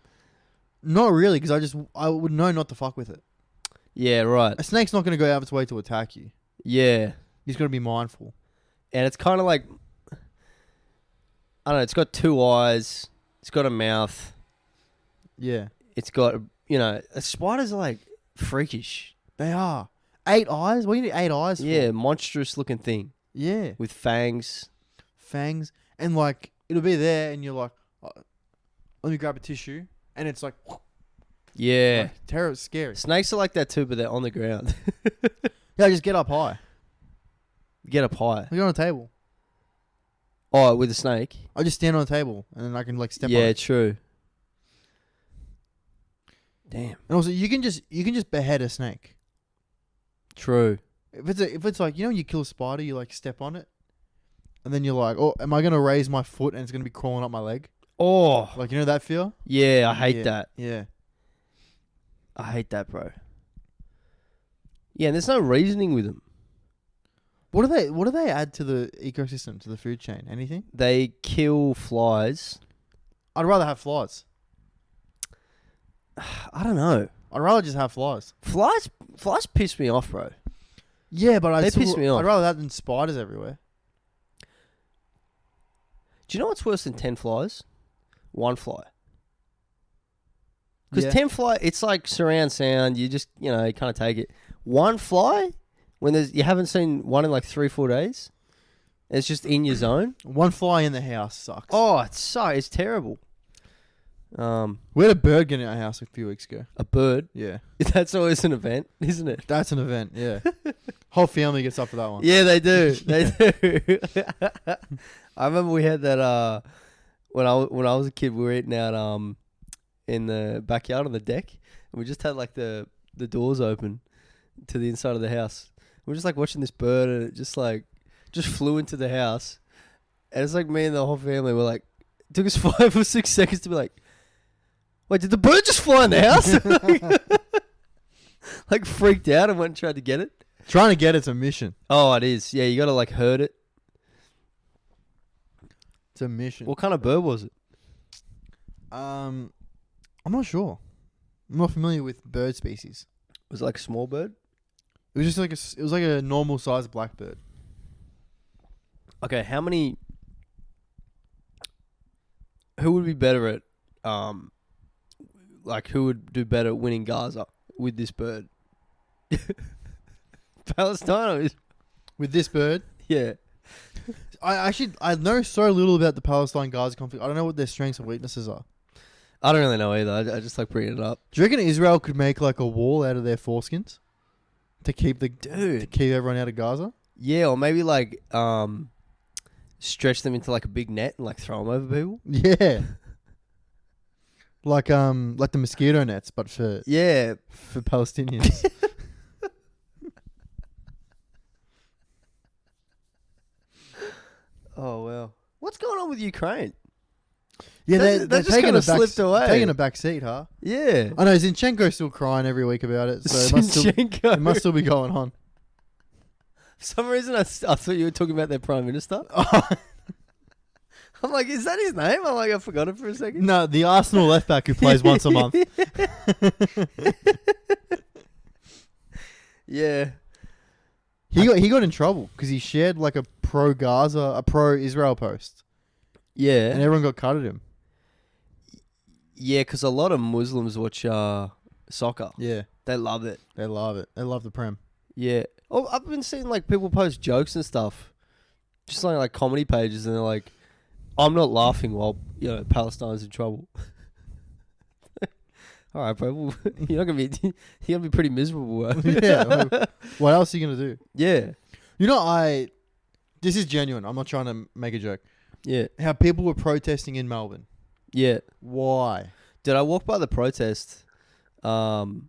Not really, because I would know not to fuck with it. Yeah, right. A snake's not going to go out of its way to attack you. Yeah, You just got to be mindful. and it's kind of like, I don't know. It's got 2 eyes. It's got a mouth. Yeah. It's got spiders are like freakish. They are. 8 eyes? What do you need 8 eyes for? Yeah, monstrous looking thing Yeah. with fangs. Fangs. And like, it'll be there and you're like, oh, let me grab a tissue. And it's like, Yeah, terror, scary. snakes are like that too, but they're on the ground. Yeah, just get up high. Get up high. Get on a table. Oh, with a snake. I just stand on a table and then I can like step on Yeah, it. true. Damn. And also, you can just behead a snake. True. If it's like, you know, when you kill a spider, you like step on it, and then you're like, oh, am I gonna raise my foot and it's gonna be crawling up my leg? Oh, Like, you know that fear? yeah, I hate Yeah. that. Yeah. I hate that, bro. Yeah, and there's no reasoning with them. What do they add to the ecosystem, to the food chain? Anything? They kill flies. I'd rather have flies. I don't know. I'd rather just have flies. Flies piss me off, bro. Yeah, but They piss me off. I'd rather that than spiders everywhere. Do you know what's worse than 10 flies? 1 fly. Because Yeah. 10 fly, it's like surround sound. You just, you kind of take it. 1 fly, when you haven't seen one in like 3-4 days, it's just in your zone. One fly in the house sucks. Oh, it's terrible. We had a bird get in our house a few weeks ago. A bird. Yeah. That's always an event, isn't it? That's an event, yeah. Whole family gets up for that one. Yeah, they do. They do. I remember we had that when I was a kid. We were eating out in the backyard on the deck, and we just had like the doors open to the inside of the house. We were just like watching this bird, and it just flew into the house. And it's like me and the whole family were like, it took us 5 or 6 seconds to be like, wait, did the bird just fly in the house? Like freaked out and went and tried to get it. Trying to get it's a mission. Oh, it is. Yeah, you got to like herd it. It's a mission. What kind of bird was it? I'm not sure. I'm not familiar with bird species. Was it like a small bird? It was just like it was like a normal sized blackbird. Okay, who would be better at like who would do better at winning Gaza with this bird? Palestine or With this bird, yeah. I know so little about the Palestine-Gaza conflict. I don't know what their strengths and weaknesses are. I don't really know either. I just like bringing it up. Do you reckon Israel could make like a wall out of their foreskins to keep to Dude. keep everyone out of Gaza? Yeah, or maybe like stretch them into like a big net and like throw them over people. Yeah. Like the mosquito nets, but for Yeah. Palestinians. Oh wow. What's going on with Ukraine? Yeah, They- they're they just taking kinda a back, slipped away. taking a back seat, huh? Yeah. I know Zinchenko's still crying every week about it, so it Zinchenko. must still be going on. For some reason, I thought you were talking about their prime minister. I'm like, is that his name? I'm like, I forgot it for a second. No, the Arsenal left back who plays once a month. Yeah. He got in trouble because he shared like a pro Israel post, Yeah. and everyone got cut at him. Yeah, because a lot of Muslims watch soccer. Yeah, They love it. they love it. They love the Prem. Yeah. Oh, I've been seeing like people post jokes and stuff, just like comedy pages, and they're like, "I'm not laughing while Palestine's in trouble." All right, bro. Well, you're gonna be pretty miserable. Yeah. What else are you gonna do? Yeah. You know, this is genuine. I'm not trying to make a joke. Yeah. How people were protesting in Melbourne. Yeah. Why? Did I walk by the protest? And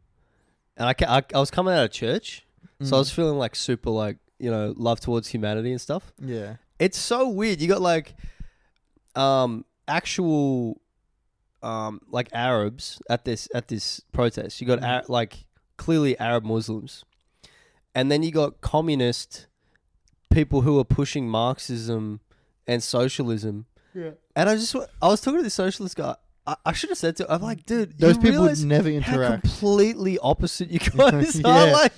I was coming out of church, so I was feeling like super like love towards humanity and stuff. Yeah. It's so weird. You got like actual like Arabs at this protest. You got like clearly Arab Muslims, and then you got communist people who are pushing Marxism and socialism. Yeah. And I was talking to this socialist guy. I should have said to him, I'm like, dude, Those you people would realize never how interact. completely opposite you guys Yeah. are. Like,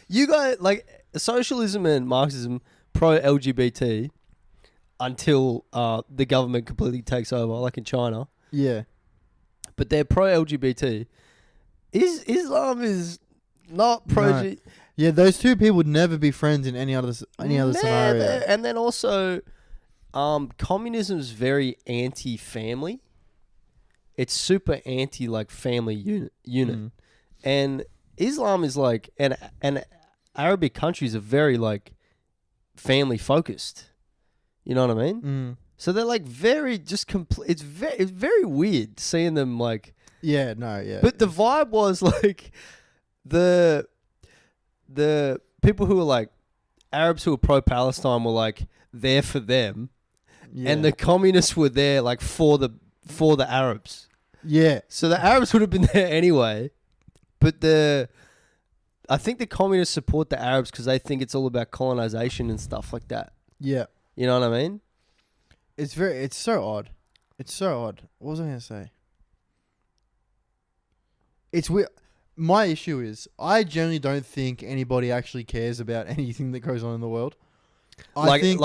you guys, like, socialism and Marxism pro LGBT until the government completely takes over, like in China. Yeah. But they're pro LGBT. Islam is not pro. No. Yeah, those two people would never be friends in any other scenario. And then also, communism is very anti-family. It's super anti like family unit, Mm. and Islam is like and Arabic countries are very like family focused. You know what I mean? Mm. So they're like very just complete. It's very weird seeing them like. Yeah. No. Yeah. But the vibe was like the people who were like Arabs who were pro Palestine were like there for them, yeah. and the communists were there like for the Arabs. yeah. So the Arabs would have been there anyway, but I think the communists support the Arabs because they think it's all about colonization and stuff like that. Yeah. You know what I mean? It's so odd. It's so odd. What was I going to say? It's weird. My issue is I generally don't think anybody actually cares about anything that goes on in the world. I think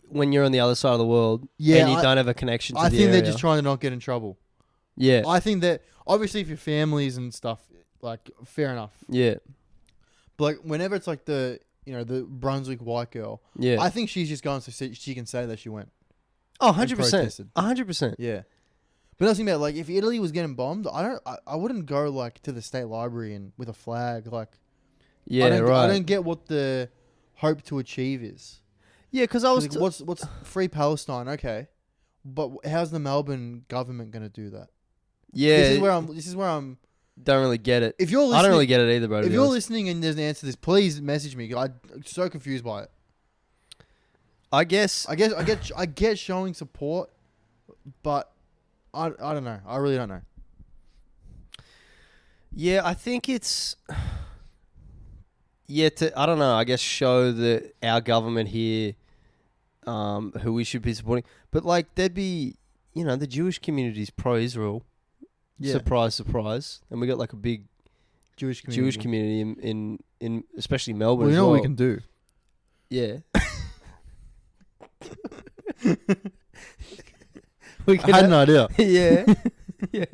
when you're on the other side of the world, Yeah, and you I- don't have a connection to I the think area. they're just trying to not get in trouble. Yeah, I think that obviously if your families and stuff, like fair enough. yeah, But like whenever it's like the Brunswick white girl, yeah. I think she's just going so she can say that she went. 100%, protested. 100%. Yeah. But nothing about like if Italy was getting bombed, I wouldn't go like to the state library and with a flag like. Yeah, I don't, right. I don't get what the hope to achieve is. Yeah, because I was. Like, what's free Palestine? Okay, but how's the Melbourne government going to do that? yeah, This is where I'm. don't really get it. If you're listening, I don't really get it either, bro. to if be you're honest. listening and there's an answer to this, please message me. I'm so confused by it. I guess. I get showing support, but I don't know. I really don't know. Yeah, I think it's. Yeah, I don't know. I guess show that our government here, who we should be supporting, but like there'd be, the Jewish community's pro-Israel. Yeah. Surprise, surprise, and we got like a big Jewish Jewish community in especially Melbourne. Well, you as know well. what we can do. Yeah. I had an idea. Yeah. Yeah.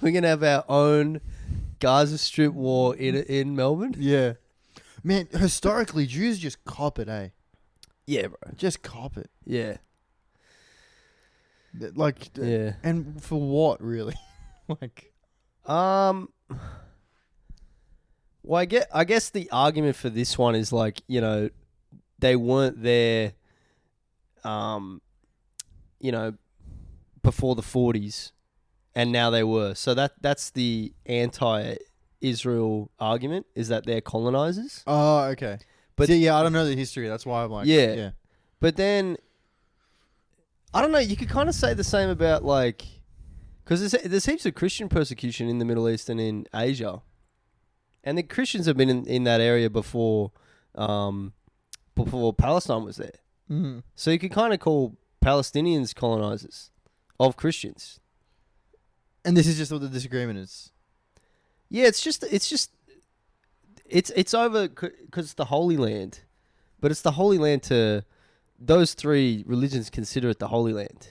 We're gonna have our own Gaza Strip war in Melbourne. Yeah, man. Historically, Jews just cop it, eh? Yeah, bro. Just cop it. Yeah. Like, Yeah. and for what really? Like, Well, I guess the argument for this one is like, they weren't there, before the 40s, and now they were. So that's the anti-Israel argument, is that they're colonizers. oh, okay. But- But yeah, I don't know the history. That's why I'm like, Yeah. yeah. But then, I don't know, you could kind of say the same about like, because there's heaps of Christian persecution in the Middle East and in Asia. And the Christians have been in that area before Palestine was there. Mm-hmm. So you could kind of call Palestinians colonizers of Christians. And this is just what the disagreement is. Yeah, it's over because it's the Holy Land, but it's the Holy Land to those three religions consider it the Holy Land.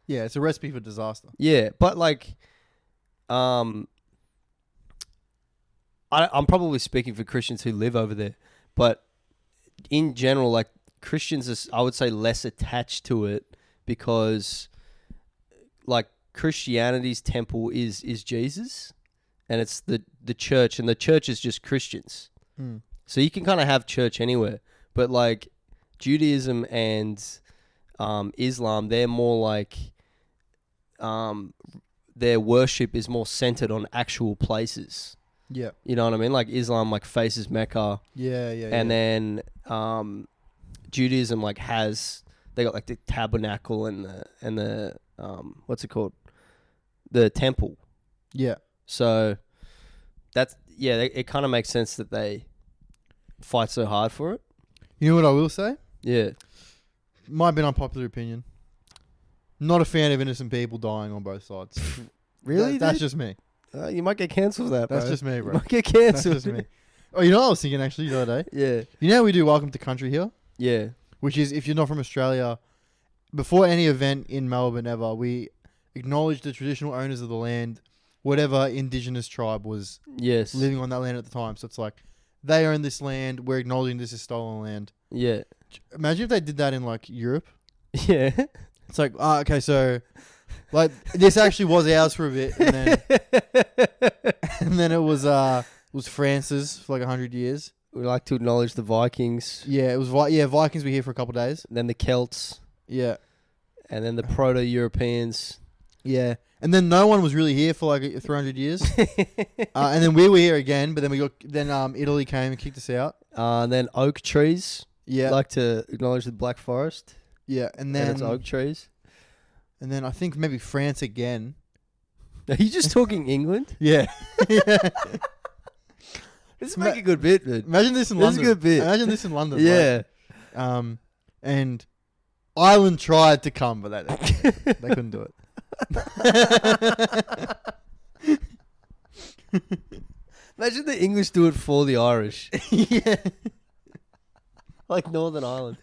Yeah, it's a recipe for disaster. Yeah, but like, I'm probably speaking for Christians who live over there, but in general, like Christians are, I would say, less attached to it because, like, Christianity's temple is Jesus, and it's the church, and the church is just Christians. Mm. So you can kind of have church anywhere, but like Judaism and Islam, they're more like their worship is more centered on actual places. Yeah. You know what I mean? Like Islam like faces Mecca, Yeah. and then Judaism like they got like the tabernacle and the what's it called? The temple. Yeah. So that's it kind of makes sense that they fight so hard for it. You know what I will say? Yeah. Might be an unpopular opinion. Not a fan of innocent people dying on both sides. Really? That's dude? just me. You might get cancelled for that, bro. That's just me, You bro. might get That's cancelled. just me. Oh, you know what I was thinking actually the other day? Yeah. You know how we do Welcome to Country here? Yeah. Which is, if you're not from Australia, before any event in Melbourne ever, we acknowledge the traditional owners of the land, whatever indigenous tribe was Yes. living on that land at the time. So it's like, they own this land, we're acknowledging this is stolen land. Yeah. Imagine if they did that in like Europe. Yeah. It's like, okay, so like this actually was ours for a bit, and then it was France's for like 100 years. We like to acknowledge the Vikings, Yeah, it was Vikings were here for a couple of days. then the Celts, Yeah, and then the Proto-Europeans. yeah, and then no one was really here for like 300 years, and then we were here again, but then Italy came and kicked us out. Then oak trees. Yeah, Like to acknowledge the Black Forest. yeah, and And it's then oak trees. I think maybe France again. Are you just talking England? Yeah, yeah. This is make a good bit, dude. Imagine this in This is London. a good bit. Imagine this in London. Yeah. Like, and Ireland tried to come, but they couldn't do it. Imagine the English do it for the Irish. Yeah. Like Northern Ireland.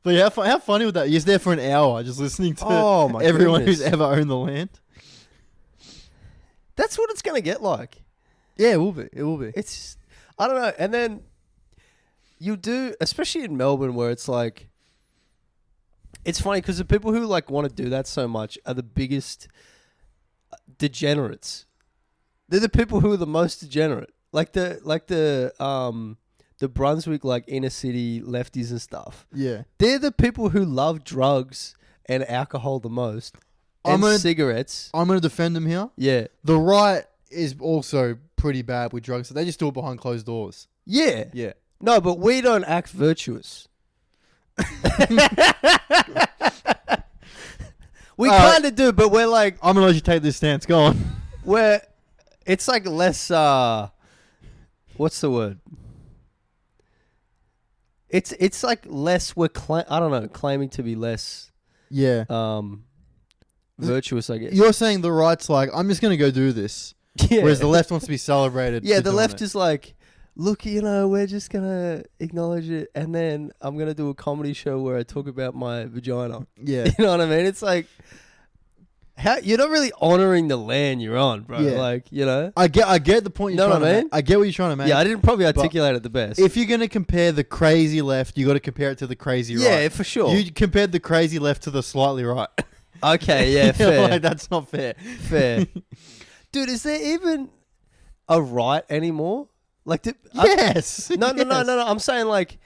But yeah, how funny would that? You're there for an hour just listening to Oh, my everyone goodness. who's ever owned the land. That's what it's going to get like. Yeah, it will be. It will be. It's, I don't know. And then you do, especially in Melbourne where it's like, it's funny because the people who like want to do that so much are the biggest degenerates. They're the people who are the most degenerate. Like the Brunswick like inner city lefties and stuff. Yeah. They're the people who love drugs and alcohol the most. I'm And gonna- cigarettes. I'm going to defend them here. Yeah. The right is also pretty bad with drugs, so they just do it behind closed doors. Yeah. Yeah. No, but we don't act virtuous. We kind of do, but we're like, I'm going to let you take this stance. Go on. it's like less, what's the word? It's like less, I don't know, claiming to be less, Yeah. virtuous, I guess. You're saying the right's like, I'm just going to go do this. Yeah. Whereas the left wants to be celebrated. Yeah, for the doing left it. is like, look, we're just going to acknowledge it, and then I'm going to do a comedy show where I talk about my vagina. Yeah. You know what I mean? It's like, how you're not really honoring the land you're on, bro. Yeah. Like, I get the point you're Know trying what I to mean? make. I get what you're trying to make. yeah, I didn't probably articulate it the best. If you're going to compare the crazy left, you got to compare it to the crazy yeah, right. for sure. You compared the crazy left to the slightly right. Okay, yeah, fair. Like, that's not fair. Fair. Dude, is there even a right anymore? Like, Yes. no. I'm saying, like,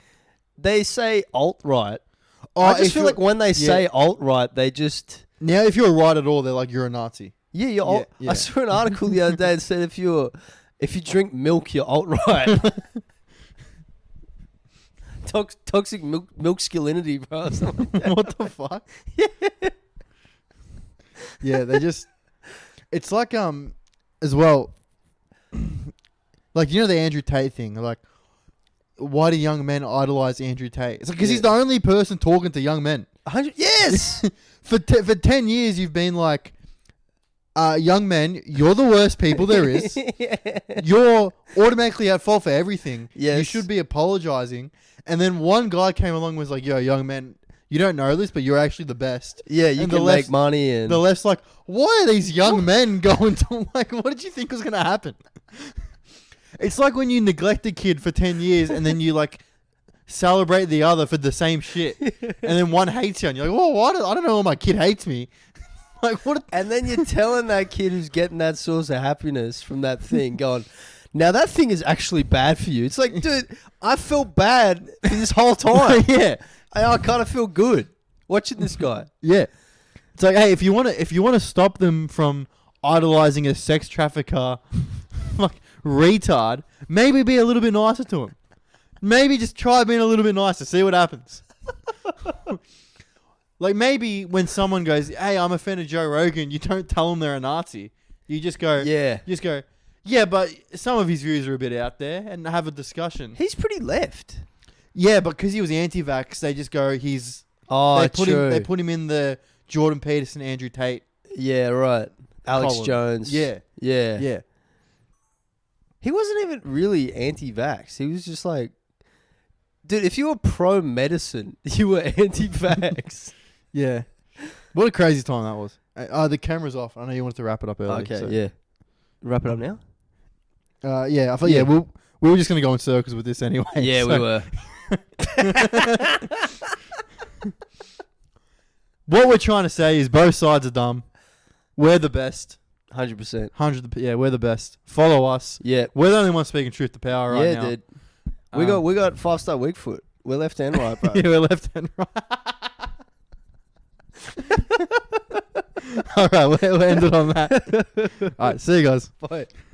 they say alt-right. Oh, I just if feel you're- like when they say alt-right, they just... Now, if you're right at all, they're like, you're a Nazi. Yeah, you're alt. Yeah. I saw an article the other day that said if you drink milk, you're alt-right. Toxic milk masculinity, bro. or something like that. What the fuck? Yeah, they just... It's like, as well... Like, you know the Andrew Tate thing? They're like, why do young men idolize Andrew Tate? It's like, because he's the only person talking to young men. 100. Yes. For 10 years, you've been like, young men, you're the worst people there is. You're automatically at fault for everything. You Yes. should be apologizing. And then one guy came along and was like, yo, young men, you don't know this, but you're actually the best. Yeah, you And can the make left's- money and The left's like, why are these young men going to, like, what did you think was going to happen? It's like when you neglect a kid for 10 years and then you like celebrate the other for the same shit. And then one hates you and you're like, oh, what? I don't know why my kid hates me. Like, what? And then you're telling that kid who's getting that source of happiness from that thing, going, now that thing is actually bad for you. It's like, dude, I felt bad for this whole time. Yeah. I kind of feel good watching this guy. Yeah. It's like, hey, if you want to stop them from idolizing a sex trafficker, like retard, maybe be a little bit nicer to him. Maybe just try being a little bit nicer, see what happens. Like maybe when someone goes, hey, I'm a fan of Joe Rogan, you don't tell them they're a Nazi. You just go, Yeah. you just go, yeah, but some of his views are a bit out there, and have a discussion. He's pretty left. Yeah, but because he was anti-vax, they just go, he's. Oh, They put him in the Jordan Peterson, Andrew Tate. Yeah, right. Alex column. Jones. Yeah, Yeah. yeah. He wasn't even really anti-vax. He was just like, dude, if you were pro-medicine, you were anti-vax. Yeah. What a crazy time that was. The camera's off. I know you wanted to wrap it up earlier. Okay, so. yeah. Wrap it up now? Yeah, I thought, Yeah. we were just going to go in circles with this anyway. Yeah, we so- were. What we're trying to say is both sides are dumb. We're the best. 100%. Yeah, we're the best. Follow us. Yeah. We're the only ones speaking truth to power right Yeah, now. dude. We got 5-star Wigfoot. We're left and right, bro. Yeah, we're left and right. All right, we'll end it on that. All right, see you guys. Bye.